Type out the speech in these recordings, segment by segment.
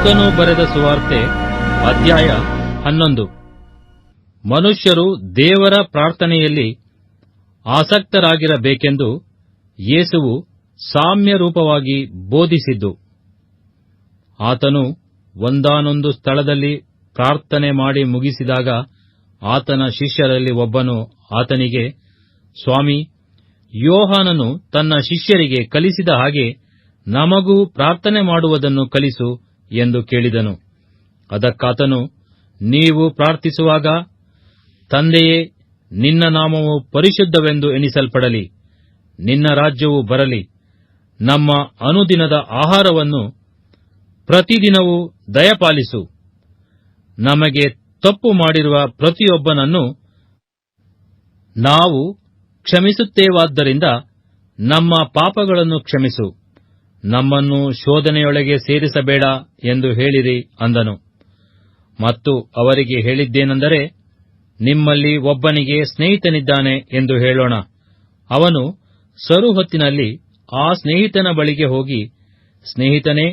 ಲೂಕನು ಬರೆದ ಸುವಾರ್ತೆ ಅಧ್ಯಾಯ 11. ಮನುಷ್ಯರು ದೇವರ ಪ್ರಾರ್ಥನೆಯಲ್ಲಿ ಆಸಕ್ತರಾಗಿರಬೇಕೆಂದು ಯೇಸುವು ಸಾಮ್ಯರೂಪವಾಗಿ ಬೋಧಿಸಿದ್ದು. ಆತನು ಒಂದಾನೊಂದು ಸ್ಥಳದಲ್ಲಿ ಪ್ರಾರ್ಥನೆ ಮಾಡಿ ಮುಗಿಸಿದಾಗ ಆತನ ಶಿಷ್ಯರಲ್ಲಿ ಒಬ್ಬನು ಆತನಿಗೆ, ಸ್ವಾಮಿ, ಯೋಹಾನನು ತನ್ನ ಶಿಷ್ಯರಿಗೆ ಕಲಿಸಿದ ಹಾಗೆ ನಮಗೂ ಪ್ರಾರ್ಥನೆ ಮಾಡುವುದನ್ನು ಕಲಿಸು ಎಂದು ಕೇಳಿದನು. ಅದಕ್ಕಾತನು, ನೀವು ಪ್ರಾರ್ಥಿಸುವಾಗ, ತಂದೆಯೇ, ನಿನ್ನ ನಾಮವು ಪರಿಶುದ್ಧವೆಂದು ಎಣಿಸಲ್ಪಡಲಿ, ನಿನ್ನ ರಾಜ್ಯವು ಬರಲಿ, ನಮ್ಮ ಅನುದಿನದ ಆಹಾರವನ್ನು ಪ್ರತಿದಿನವೂ ದಯಪಾಲಿಸು, ನಮಗೆ ತಪ್ಪು ಮಾಡಿರುವ ಪ್ರತಿಯೊಬ್ಬನನ್ನು ನಾವು ಕ್ಷಮಿಸುತ್ತೇವಾದ್ದರಿಂದ ನಮ್ಮ ಪಾಪಗಳನ್ನು ಕ್ಷಮಿಸು, ನಮ್ಮನ್ನು ಶೋಧನೆಯೊಳಗೆ ಸೇರಿಸಬೇಡ ಎಂದು ಹೇಳಿರಿ ಅಂದನು. ಮತ್ತು ಅವರಿಗೆ ಹೇಳಿದ್ದೇನೆಂದರೆ, ನಿಮ್ಮಲ್ಲಿ ಒಬ್ಬನಿಗೆ ಸ್ನೇಹಿತನಿದ್ದಾನೆ ಎಂದು ಹೇಳೋಣ. ಅವನು ಸರುಹೊತ್ತಿನಲ್ಲಿ ಆ ಸ್ನೇಹಿತನ ಬಳಿಗೆ ಹೋಗಿ, ಸ್ನೇಹಿತನೇ,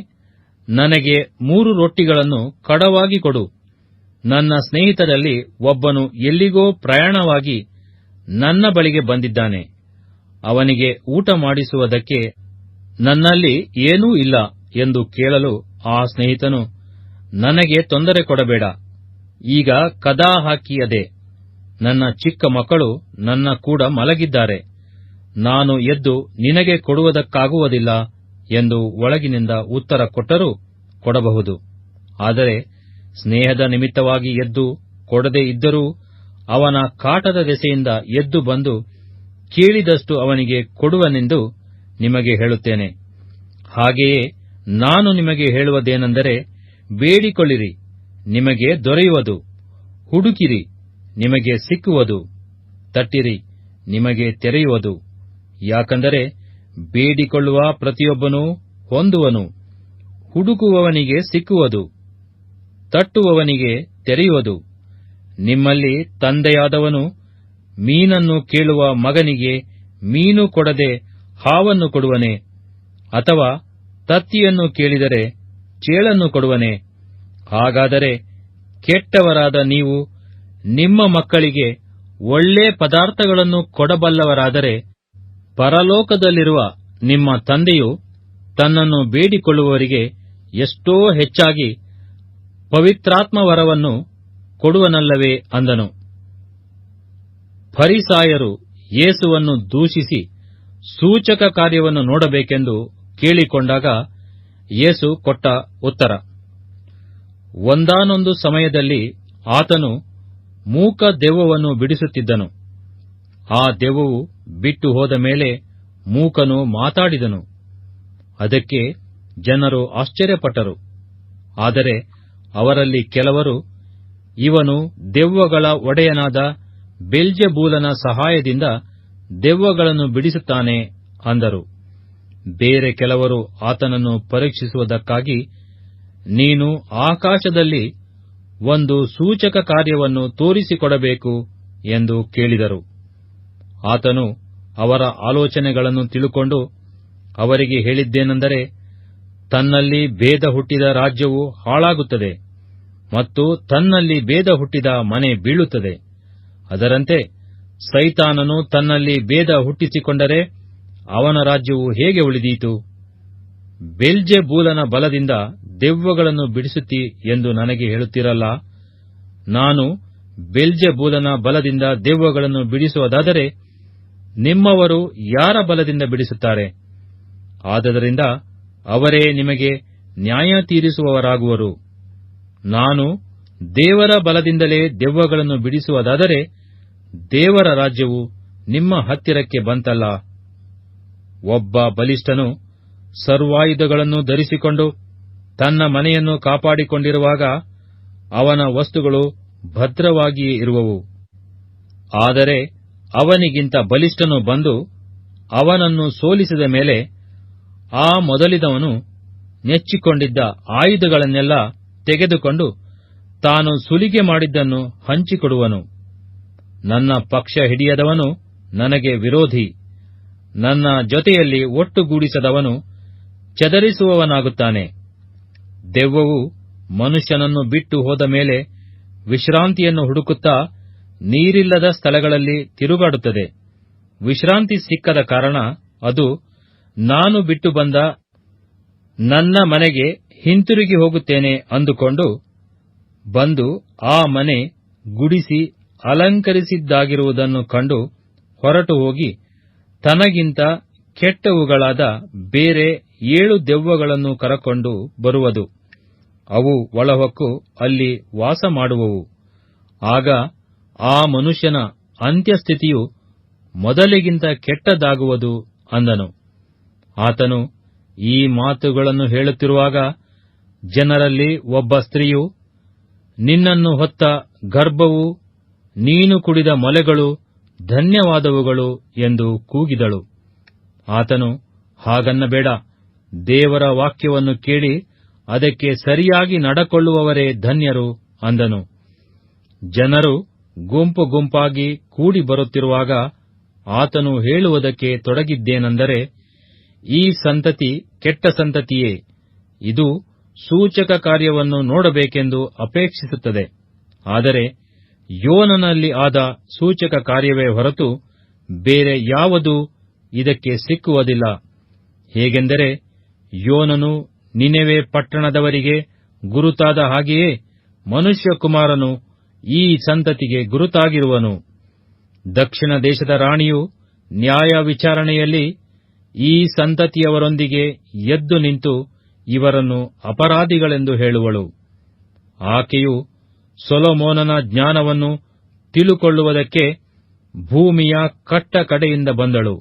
ನನಗೆ 3 ರೊಟ್ಟಿಗಳನ್ನು ಕಡವಾಗಿ ಕೊಡು, ನನ್ನ ಸ್ನೇಹಿತರಲ್ಲಿ ಒಬ್ಬನು ಎಲ್ಲಿಗೋ ಪ್ರಯಾಣವಾಗಿ ನನ್ನ ಬಳಿಗೆ ಬಂದಿದ್ದಾನೆ, ಅವನಿಗೆ ಊಟ ಮಾಡಿಸುವುದಕ್ಕೆ ನನ್ನಲ್ಲಿ ಏನೂ ಇಲ್ಲ ಎಂದು ಕೇಳಲು ಆ ಸ್ನೇಹಿತನು, ನನಗೆ ತೊಂದರೆ ಕೊಡಬೇಡ, ಈಗ ಕದಾ ಹಾಕಿಯದೆ, ನನ್ನ ಚಿಕ್ಕ ಮಕ್ಕಳು ನನ್ನ ಕೂಡ ಮಲಗಿದ್ದಾರೆ, ನಾನು ಎದ್ದು ನಿನಗೆ ಕೊಡುವುದಕ್ಕಾಗುವುದಿಲ್ಲ ಎಂದು ಒಳಗಿನಿಂದ ಉತ್ತರ ಕೊಟ್ಟರೂ ಕೊಡಬಹುದು. ಆದರೆ ಸ್ನೇಹದ ನಿಮಿತ್ತವಾಗಿ ಎದ್ದು ಕೊಡದೇ ಇದ್ದರೂ ಅವನ ಕಾಟದ ದೆಸೆಯಿಂದ ಎದ್ದು ಬಂದು ಕೇಳಿದಷ್ಟು ಅವನಿಗೆ ಕೊಡುವನೆಂದು ನಿಮಗೆ ಹೇಳುತ್ತೇನೆ. ಹಾಗೆಯೇ ನಾನು ನಿಮಗೆ ಹೇಳುವುದೇನೆಂದರೆ, ಬೇಡಿಕೊಳ್ಳಿರಿ, ನಿಮಗೆ ದೊರೆಯುವುದು, ಹುಡುಕಿರಿ, ನಿಮಗೆ ಸಿಕ್ಕುವುದು, ತಟ್ಟಿರಿ, ನಿಮಗೆ ತೆರೆಯುವುದು. ಯಾಕಂದರೆ ಬೇಡಿಕೊಳ್ಳುವ ಪ್ರತಿಯೊಬ್ಬನೂ ಹೊಂದುವನು, ಹುಡುಕುವವನಿಗೆ ಸಿಕ್ಕುವುದು, ತಟ್ಟುವವನಿಗೆ ತೆರೆಯುವುದು. ನಿಮ್ಮಲ್ಲಿ ತಂದೆಯಾದವನು ಮೀನನ್ನು ಕೇಳುವ ಮಗನಿಗೆ ಮೀನು ಕೊಡದೆ ಹಾವನ್ನು ಕೊಡುವನೇ? ಅಥವಾ ತತ್ತಿಯನ್ನು ಕೇಳಿದರೆ ಚೇಳನ್ನು ಕೊಡುವನೇ? ಹಾಗಾದರೆ ಕೆಟ್ಟವರಾದ ನೀವು ನಿಮ್ಮ ಮಕ್ಕಳಿಗೆ ಒಳ್ಳೆ ಪದಾರ್ಥಗಳನ್ನು ಕೊಡಬಲ್ಲವರಾದರೆ, ಪರಲೋಕದಲ್ಲಿರುವ ನಿಮ್ಮ ತಂದೆಯು ತನ್ನನ್ನು ಬೇಡಿಕೊಳ್ಳುವವರಿಗೆ ಎಷ್ಟೋ ಹೆಚ್ಚಾಗಿ ಪವಿತ್ರಾತ್ಮವರವನ್ನು ಕೊಡುವನಲ್ಲವೇ ಅಂದನು. ಫರಿಸಾಯರು ಯೇಸುವನ್ನು ದೂಷಿಸಿ ಸೂಚಕ ಕಾರ್ಯವನ್ನು ನೋಡಬೇಕೆಂದು ಕೇಳಿಕೊಂಡಾಗ ಯೇಸು ಕೊಟ್ಟ ಉತ್ತರ. ಒಂದಾನೊಂದು ಸಮಯದಲ್ಲಿ ಆತನು ಮೂಕ ದೆವ್ವವನ್ನು ಬಿಡಿಸುತ್ತಿದ್ದನು. ಆ ದೆವ್ವವು ಬಿಟ್ಟು ಹೋದ ಮೇಲೆ ಮೂಕನು ಮಾತಾಡಿದನು. ಅದಕ್ಕೆ ಜನರು ಆಶ್ಚರ್ಯಪಟ್ಟರು. ಆದರೆ ಅವರಲ್ಲಿ ಕೆಲವರು, ಇವನು ದೆವ್ವಗಳ ಒಡೆಯನಾದ ಬೆಲ್ಜೆಬೂಲನ ಸಹಾಯದಿಂದ ದೆವ್ವಗಳನ್ನು ಬಿಡಿಸುತ್ತಾನೆ ಅಂದರು. ಬೇರೆ ಕೆಲವರು ಆತನನ್ನು ಪರೀಕ್ಷಿಸುವುದಕ್ಕಾಗಿ, ನೀನು ಆಕಾಶದಲ್ಲಿ ಒಂದು ಸೂಚಕ ಕಾರ್ಯವನ್ನು ತೋರಿಸಿಕೊಡಬೇಕು ಎಂದು ಕೇಳಿದರು. ಆತನು ಅವರ ಆಲೋಚನೆಗಳನ್ನು ತಿಳುಕೊಂಡು ಅವರಿಗೆ ಹೇಳಿದ್ದೇನೆಂದರೆ, ತನ್ನಲ್ಲಿ ಭೇದ ಹುಟ್ಟಿದ ರಾಜ್ಯವು ಹಾಳಾಗುತ್ತದೆ ಮತ್ತು ತನ್ನಲ್ಲಿ ಭೇದ ಹುಟ್ಟಿದ ಮನೆ ಬೀಳುತ್ತದೆ. ಅದರಂತೆ ಸೈತಾನನು ತನ್ನಲ್ಲಿ ಭೇದ ಹುಟ್ಟಿಸಿಕೊಂಡರೆ ಅವನ ರಾಜ್ಯವು ಹೇಗೆ ಉಳಿದೀತು? ಬೆಲ್ಜೆಬೂಲನ ಬಲದಿಂದ ದೆವ್ವಗಳನ್ನು ಬಿಡಿಸುತ್ತಿ ಎಂದು ನನಗೆ ಹೇಳುತ್ತಿರಲ್ಲ. ನಾನು ಬೆಲ್ಜೆಬೂಲನ ಬಲದಿಂದ ದೆವ್ವಗಳನ್ನು ಬಿಡಿಸುವುದಾದರೆ ನಿಮ್ಮವರು ಯಾರ ಬಲದಿಂದ ಬಿಡಿಸುತ್ತಾರೆ? ಆದದರಿಂದ ಅವರೇ ನಿಮಗೆ ನ್ಯಾಯ ತೀರಿಸುವವರಾಗುವರು. ನಾನು ದೇವರ ಬಲದಿಂದಲೇ ದೆವ್ವಗಳನ್ನು ಬಿಡಿಸುವುದಾದರೆ ದೇವರ ರಾಜ್ಯವು ನಿಮ್ಮ ಹತ್ತಿರಕ್ಕೆ ಬಂತಲ್ಲ. ಒಬ್ಬ ಬಲಿಷ್ಠನು ಸರ್ವಾಯುಧಗಳನ್ನು ಧರಿಸಿಕೊಂಡು ತನ್ನ ಮನೆಯನ್ನು ಕಾಪಾಡಿಕೊಂಡಿರುವಾಗ ಅವನ ವಸ್ತುಗಳು ಭದ್ರವಾಗಿಯೇ ಇರುವವು. ಆದರೆ ಅವನಿಗಿಂತ ಬಲಿಷ್ಠನು ಬಂದು ಅವನನ್ನು ಸೋಲಿಸಿದ ಮೇಲೆ ಆ ಮೊದಲಿನವನು ನೆಚ್ಚಿಕೊಂಡಿದ್ದ ಆಯುಧಗಳನ್ನೆಲ್ಲ ತೆಗೆದುಕೊಂಡು ತಾನು ಸುಲಿಗೆ ಮಾಡಿದ್ದನ್ನು ಹಂಚಿಕೊಡುವನು. ನನ್ನ ಪಕ್ಷ ಹಿಡಿಯದವನು ನನಗೆ ವಿರೋಧಿ, ನನ್ನ ಜೊತೆಯಲ್ಲಿ ಒಟ್ಟುಗೂಡಿಸದವನು ಚದರಿಸುವವನಾಗುತ್ತಾನೆ. ದೆವ್ವವು ಮನುಷ್ಯನನ್ನು ಬಿಟ್ಟು ಹೋದ ಮೇಲೆ ವಿಶ್ರಾಂತಿಯನ್ನು ಹುಡುಕುತ್ತಾ ನೀರಿಲ್ಲದ ಸ್ಥಳಗಳಲ್ಲಿ ತಿರುಗಾಡುತ್ತದೆ. ವಿಶ್ರಾಂತಿ ಸಿಕ್ಕದ ಕಾರಣ ಅದು ನಾನು ಬಿಟ್ಟು ಬಂದ ನನ್ನ ಮನೆಗೆ ಹಿಂತಿರುಗಿ ಹೋಗುತ್ತೇನೆ ಅಂದುಕೊಂಡು ಬಂದು ಆ ಮನೆ ಗುಡಿಸಿ ಅಲಂಕರಿಸಿದ್ದಾಗಿರುವುದನ್ನು ಕಂಡು ಹೊರಟು ಹೋಗಿ ತನಗಿಂತ ಕೆಟ್ಟವುಗಳಾದ ಬೇರೆ 7 ದೆವ್ವಗಳನ್ನು ಕರಕೊಂಡು ಬರುವುದು. ಅವು ಒಳಹೊಕ್ಕು ಅಲ್ಲಿ ವಾಸ ಮಾಡುವವು. ಆಗ ಆ ಮನುಷ್ಯನ ಅಂತ್ಯಸ್ಥಿತಿಯು ಮೊದಲಿಗಿಂತ ಕೆಟ್ಟದಾಗುವುದು ಅಂದನು. ಆತನು ಈ ಮಾತುಗಳನ್ನು ಹೇಳುತ್ತಿರುವಾಗ ಜನರಲ್ಲಿ ಒಬ್ಬ ಸ್ತ್ರೀಯು, ನಿನ್ನನ್ನು ಹೊತ್ತ ಗರ್ಭವು ನೀನು ಕುಡಿದ ಮೊಲೆಗಳು ಧನ್ಯವಾದವುಗಳು ಎಂದು ಕೂಗಿದಳು. ಆತನು, ಹಾಗನ್ನಬೇಡ, ದೇವರ ವಾಕ್ಯವನ್ನು ಕೇಳಿ ಅದಕ್ಕೆ ಸರಿಯಾಗಿ ನಡಕೊಳ್ಳುವವರೇ ಧನ್ಯರು ಅಂದನು. ಜನರು ಗುಂಪು ಗುಂಪಾಗಿ ಕೂಡಿ ಬರುತ್ತಿರುವಾಗ ಆತನು ಹೇಳುವುದಕ್ಕೆ ತೊಡಗಿದ್ದೇನೆಂದರೆ, ಈ ಸಂತತಿ ಕೆಟ್ಟ ಸಂತತಿಯೇ, ಇದು ಸೂಚಕ ಕಾರ್ಯವನ್ನು ನೋಡಬೇಕೆಂದು ಅಪೇಕ್ಷಿಸುತ್ತದೆ. ಆದರೆ ಯೋನನಲ್ಲಿ ಆದ ಸೂಚಕ ಕಾರ್ಯವೇ ಹೊರತು ಬೇರೆ ಯಾವುದೂ ಇದಕ್ಕೆ ಸಿಕ್ಕುವುದಿಲ್ಲ. ಹೇಗೆಂದರೆ, ಯೋನನು ನಿನೆವೆ ಪಟ್ಟಣದವರಿಗೆ ಗುರುತಾದ ಹಾಗೆಯೇ ಮನುಷ್ಯಕುಮಾರನು ಈ ಸಂತತಿಗೆ ಗುರುತಾಗಿರುವನು. ದಕ್ಷಿಣ ದೇಶದ ರಾಣಿಯು ನ್ಯಾಯ ವಿಚಾರಣೆಯಲ್ಲಿ ಈ ಸಂತತಿಯವರೊಂದಿಗೆ ಎದ್ದು ನಿಂತು ಇವರನ್ನು ಅಪರಾಧಿಗಳೆಂದು ಹೇಳುವಳು. ಆಕೆಯು ಸೊಲೊಮೋನನ ಜ್ಞಾನವನ್ನು ತಿಳುಕೊಳ್ಳುವುದಕ್ಕೆ ಭೂಮಿಯ ಕಟ್ಟ ಕಡೆಯಿಂದ ಬಂದಳು.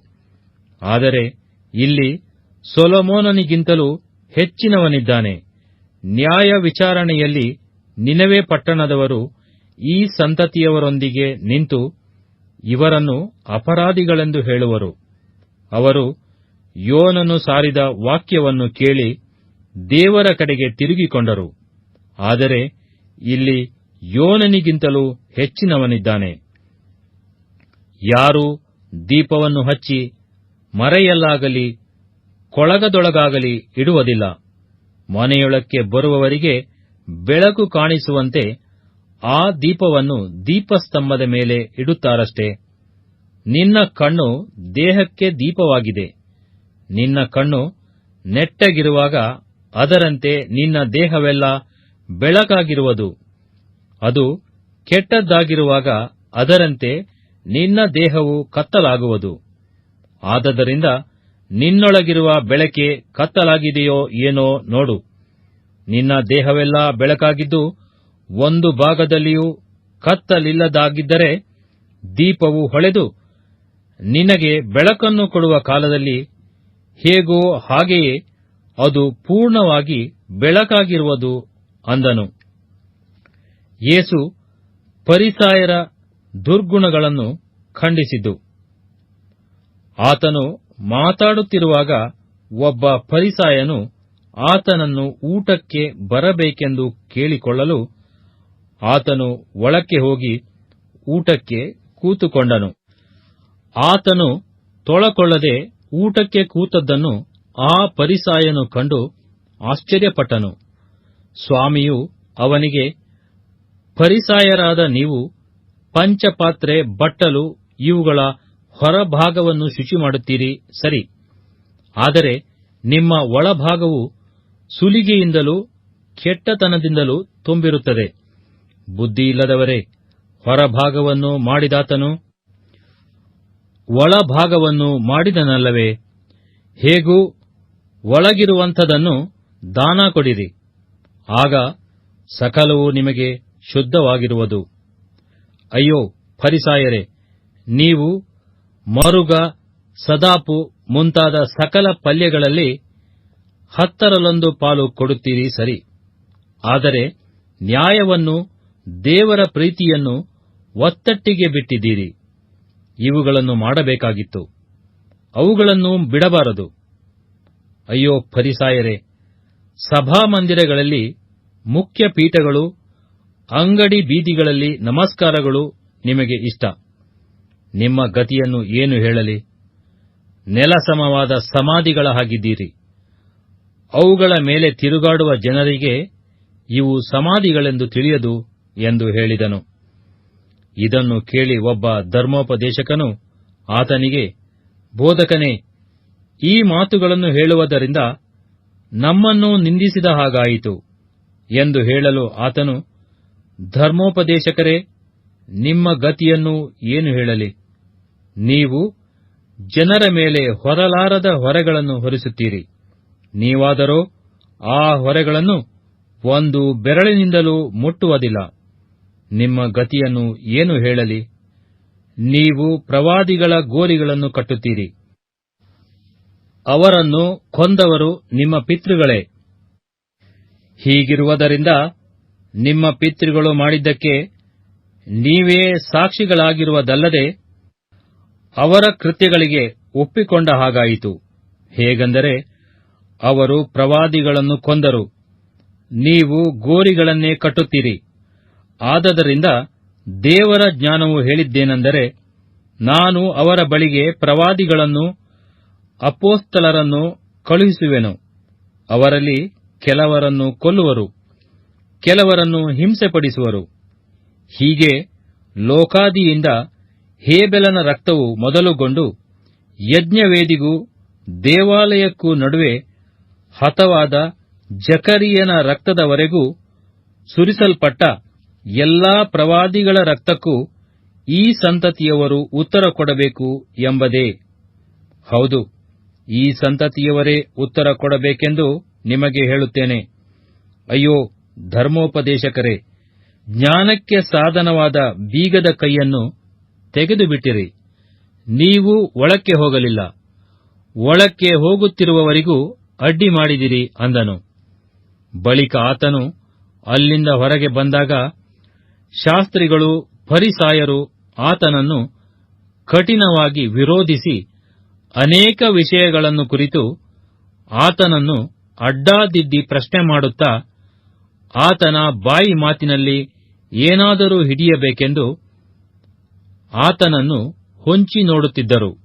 ಆದರೆ ಇಲ್ಲಿ ಸೊಲೊಮೋನನಿಗಿಂತಲೂ ಹೆಚ್ಚಿನವನಿದ್ದಾನೆ. ನ್ಯಾಯ ವಿಚಾರಣೆಯಲ್ಲಿ ನಿನೆವೆ ಪಟ್ಟಣದವರು ಈ ಸಂತತಿಯವರೊಂದಿಗೆ ನಿಂತು ಇವರನ್ನು ಅಪರಾಧಿಗಳೆಂದು ಹೇಳುವರು. ಅವರು ಯೋನನು ಸಾರಿದ ವಾಕ್ಯವನ್ನು ಕೇಳಿ ದೇವರ ಕಡೆಗೆ ತಿರುಗಿಕೊಂಡರು. ಆದರೆ ಇಲ್ಲಿ ಯೋನನಿಗಿಂತಲೂ ಹೆಚ್ಚಿನವನಿದ್ದಾನೆ. ಯಾರೂ ದೀಪವನ್ನು ಹಚ್ಚಿ ಮರೆಯಲ್ಲಾಗಲಿ ಕೊಳಗದೊಳಗಾಗಲಿ ಇಡುವುದಿಲ್ಲ. ಮನೆಯೊಳಕ್ಕೆ ಬರುವವರಿಗೆ ಬೆಳಕು ಕಾಣಿಸುವಂತೆ ಆ ದೀಪವನ್ನು ದೀಪಸ್ತಂಭದ ಮೇಲೆ ಇಡುತ್ತಾರಷ್ಟೇ. ನಿನ್ನ ಕಣ್ಣು ದೇಹಕ್ಕೆ ದೀಪವಾಗಿದೆ. ನಿನ್ನ ಕಣ್ಣು ನೆಟ್ಟಗಿರುವಾಗ ಅದರಂತೆ ನಿನ್ನ ದೇಹವೆಲ್ಲ ಬೆಳಕಾಗಿರುವುದು. ಅದು ಕೆಟ್ಟದ್ದಾಗಿರುವಾಗ ಅದರಂತೆ ನಿನ್ನ ದೇಹವು ಕತ್ತಲಾಗುವುದು. ಆದದರಿಂದ ನಿನ್ನೊಳಗಿರುವ ಬೆಳಕೆ ಕತ್ತಲಾಗಿದೆಯೋ ಏನೋ ನೋಡು. ನಿನ್ನ ದೇಹವೆಲ್ಲ ಬೆಳಕಾಗಿದ್ದು ಒಂದು ಭಾಗದಲ್ಲಿಯೂ ಕತ್ತಲಿಲ್ಲದಾಗಿದ್ದರೆ ದೀಪವು ಹೊಳೆದು ನಿನಗೆ ಬೆಳಕನ್ನು ಕೊಡುವ ಕಾಲದಲ್ಲಿ ಹೇಗೋ ಹಾಗೆಯೇ ಅದು ಪೂರ್ಣವಾಗಿ ಬೆಳಕಾಗಿರುವುದು ಅಂದನು. ಯೇಸು ಫರಿಸಾಯರ ದುರ್ಗುಣಗಳನ್ನು ಖಂಡಿಸಿದ್ದು. ಆತನು ಮಾತಾಡುತ್ತಿರುವಾಗ ಒಬ್ಬ ಫರಿಸಾಯನು ಆತನನ್ನು ಊಟಕ್ಕೆ ಬರಬೇಕೆಂದು ಕೇಳಿಕೊಳ್ಳಲು ಆತನು ಒಳಕ್ಕೆ ಹೋಗಿ ಊಟಕ್ಕೆ ಕೂತುಕೊಂಡನು. ಆತನು ತೊಳಕೊಳ್ಳದೆ ಊಟಕ್ಕೆ ಕೂತದ್ದನ್ನು ಆ ಫರಿಸಾಯನು ಕಂಡು ಆಶ್ಚರ್ಯಪಟ್ಟನು. ಸ್ವಾಮಿಯು ಅವನಿಗೆ, ಫರಿಸಾಯರಾದ ನೀವು ಪಂಚಪಾತ್ರೆ, ಬಟ್ಟಲು ಇವುಗಳ ಹೊರಭಾಗವನ್ನು ಶುಚಿಮಾಡುತ್ತೀರಿ ಸರಿ, ಆದರೆ ನಿಮ್ಮ ಒಳಭಾಗವು ಸುಲಿಗೆಯಿಂದಲೂ ಕೆಟ್ಟತನದಿಂದಲೂ ತುಂಬಿರುತ್ತದೆ. ಬುದ್ಧಿಯಿಲ್ಲದವರೇ, ಹೊರಭಾಗವನ್ನು ಮಾಡಿದಾತನು ಒಳಭಾಗವನ್ನು ಮಾಡಿದನಲ್ಲವೇ? ಹೇಗೂ ಒಳಗಿರುವಂಥದನ್ನು ದಾನ ಕೊಡಿರಿ, ಆಗ ಸಕಲವೂ ನಿಮಗೆ ಶುದ್ಧವಾಗಿರುವುದು. ಅಯ್ಯೋ ಫರಿಸಾಯರೇ, ನೀವು ಮರುಗ, ಸದಾಪು ಮುಂತಾದ ಸಕಲ ಪಲ್ಯಗಳಲ್ಲಿ 10 ಪಾಲು ಕೊಡುತ್ತೀರಿ ಸರಿ, ಆದರೆ ನ್ಯಾಯವನ್ನು, ದೇವರ ಪ್ರೀತಿಯನ್ನು ಒತ್ತಟ್ಟಿಗೆ ಬಿಟ್ಟಿದ್ದೀರಿ. ಇವುಗಳನ್ನು ಮಾಡಬೇಕಾಗಿತ್ತು, ಅವುಗಳನ್ನು ಬಿಡಬಾರದು. ಅಯ್ಯೋ ಫರಿಸಾಯರೇ, ಸಭಾಮಂದಿರಗಳಲ್ಲಿ ಮುಖ್ಯ ಪೀಠಗಳು, ಅಂಗಡಿ ಬೀದಿಗಳಲ್ಲಿ ನಮಸ್ಕಾರಗಳು ನಿಮಗೆ ಇಷ್ಟ. ನಿಮ್ಮ ಗತಿಯನ್ನು ಏನು ಹೇಳಲಿ? ನೆಲಸಮವಾದ ಸಮಾಧಿಗಳ ಹಾಗಿದ್ದೀರಿ. ಅವುಗಳ ಮೇಲೆ ತಿರುಗಾಡುವ ಜನರಿಗೆ ಇವು ಸಮಾಧಿಗಳೆಂದು ತಿಳಿಯದು ಎಂದು ಹೇಳಿದನು. ಇದನ್ನು ಕೇಳಿ ಒಬ್ಬ ಧರ್ಮೋಪದೇಶಕನು ಆತನಿಗೆ, ಬೋಧಕನೇ, ಈ ಮಾತುಗಳನ್ನು ಹೇಳುವುದರಿಂದ ನಮ್ಮನ್ನು ನಿಂದಿಸಿದ ಹಾಗಾಯಿತು ಎಂದು ಹೇಳಲು ಆತನು, ಧರ್ಮೋಪದೇಶಕರೇ, ನಿಮ್ಮ ಗತಿಯನ್ನು ಏನು ಹೇಳಲಿ? ನೀವು ಜನರ ಮೇಲೆ ಹೊರಲಾರದ ಹೊರೆಗಳನ್ನು ಹೊರಿಸುತ್ತೀರಿ. ನೀವಾದರೋ ಆ ಹೊರೆಗಳನ್ನು ಒಂದು ಬೆರಳಿನಿಂದಲೂ ಮುಟ್ಟುವುದಿಲ್ಲ. ನಿಮ್ಮ ಗತಿಯನ್ನು ಏನು ಹೇಳಲಿ? ನೀವು ಪ್ರವಾದಿಗಳ ಗೋರಿಗಳನ್ನು ಕಟ್ಟುತ್ತೀರಿ. ಅವರನ್ನು ಕೊಂದವರು ನಿಮ್ಮ ಪಿತೃಗಳೇ. ಹೀಗಿರುವುದರಿಂದ ನಿಮ್ಮ ಪಿತೃಗಳು ಮಾಡಿದ್ದಕ್ಕೆ ನೀವೇ ಸಾಕ್ಷಿಗಳಾಗಿರುವುದಲ್ಲದೆ ಅವರ ಕೃತ್ಯಗಳಿಗೆ ಒಪ್ಪಿಕೊಂಡ ಹಾಗಾಯಿತು. ಹೇಗೆಂದರೆ, ಅವರು ಪ್ರವಾದಿಗಳನ್ನು ಕೊಂದರು, ನೀವು ಗೋರಿಗಳನ್ನೇ ಕಟ್ಟುತ್ತೀರಿ. ಆದದರಿಂದ ದೇವರ ಜ್ಞಾನವು ಹೇಳಿದ್ದೇನೆಂದರೆ, ನಾನು ಅವರ ಬಳಿಗೆ ಪ್ರವಾದಿಗಳನ್ನು ಅಪೊಸ್ತಲರನ್ನು ಕಳುಹಿಸುವೆನು. ಅವರಲ್ಲಿ ಕೆಲವರನ್ನು ಕೊಲ್ಲುವರು, ಕೆಲವರನ್ನು ಹಿಂಸೆಪಡಿಸುವರು. ಹೀಗೆ ಲೋಕಾದಿಯಿಂದ ಹೇಬೆಲನ ರಕ್ತವು ಮೊದಲುಗೊಂಡು ಯಜ್ಞವೇದಿಗೂ ದೇವಾಲಯಕ್ಕೂ ನಡುವೆ ಹತವಾದ ಜಕರೀಯನ ರಕ್ತದವರೆಗೂ ಸುರಿಸಲ್ಪಟ್ಟ ಎಲ್ಲಾ ಪ್ರವಾದಿಗಳ ರಕ್ತಕ್ಕೂ ಈ ಸಂತತಿಯವರು ಉತ್ತರ ಕೊಡಬೇಕು ಎಂಬುದೇ. ಹೌದು, ಈ ಸಂತತಿಯವರೇ ಉತ್ತರ ಕೊಡಬೇಕೆಂದು ನಿಮಗೆ ಹೇಳುತ್ತೇನೆ. ಅಯ್ಯೋ ಧರ್ಮೋಪದೇಶಕರೇ, ಜ್ಞಾನಕ್ಕೆ ಸಾಧನವಾದ ಬೀಗದ ಕೈಯನ್ನು ತೆಗೆದುಬಿಟ್ಟಿರಿ. ನೀವು ಒಳಕ್ಕೆ ಹೋಗಲಿಲ್ಲ, ಒಳಕ್ಕೆ ಹೋಗುತ್ತಿರುವವರಿಗೂ ಅಡ್ಡಿ ಮಾಡಿದಿರಿ ಅಂದನು. ಬಳಿಕ ಆತನು ಅಲ್ಲಿಂದ ಹೊರಗೆ ಬಂದಾಗ ಶಾಸ್ತ್ರಿಗಳು ಫರಿಸಾಯರು ಆತನನ್ನು ಕಠಿಣವಾಗಿ ವಿರೋಧಿಸಿ ಅನೇಕ ವಿಷಯಗಳನ್ನು ಕುರಿತು ಆತನನ್ನು ಅಡ್ಡಾದಿಡ್ಡಿ ಪ್ರಶ್ನೆ ಮಾಡುತ್ತಾ ಆತನ ಬಾಯಿ ಮಾತಿನಲ್ಲಿ ಏನಾದರೂ ಹಿಡಿಯಬೇಕೆಂದು ಆತನನ್ನು ಹೊಂಚಿ ನೋಡುತ್ತಿದ್ದರು.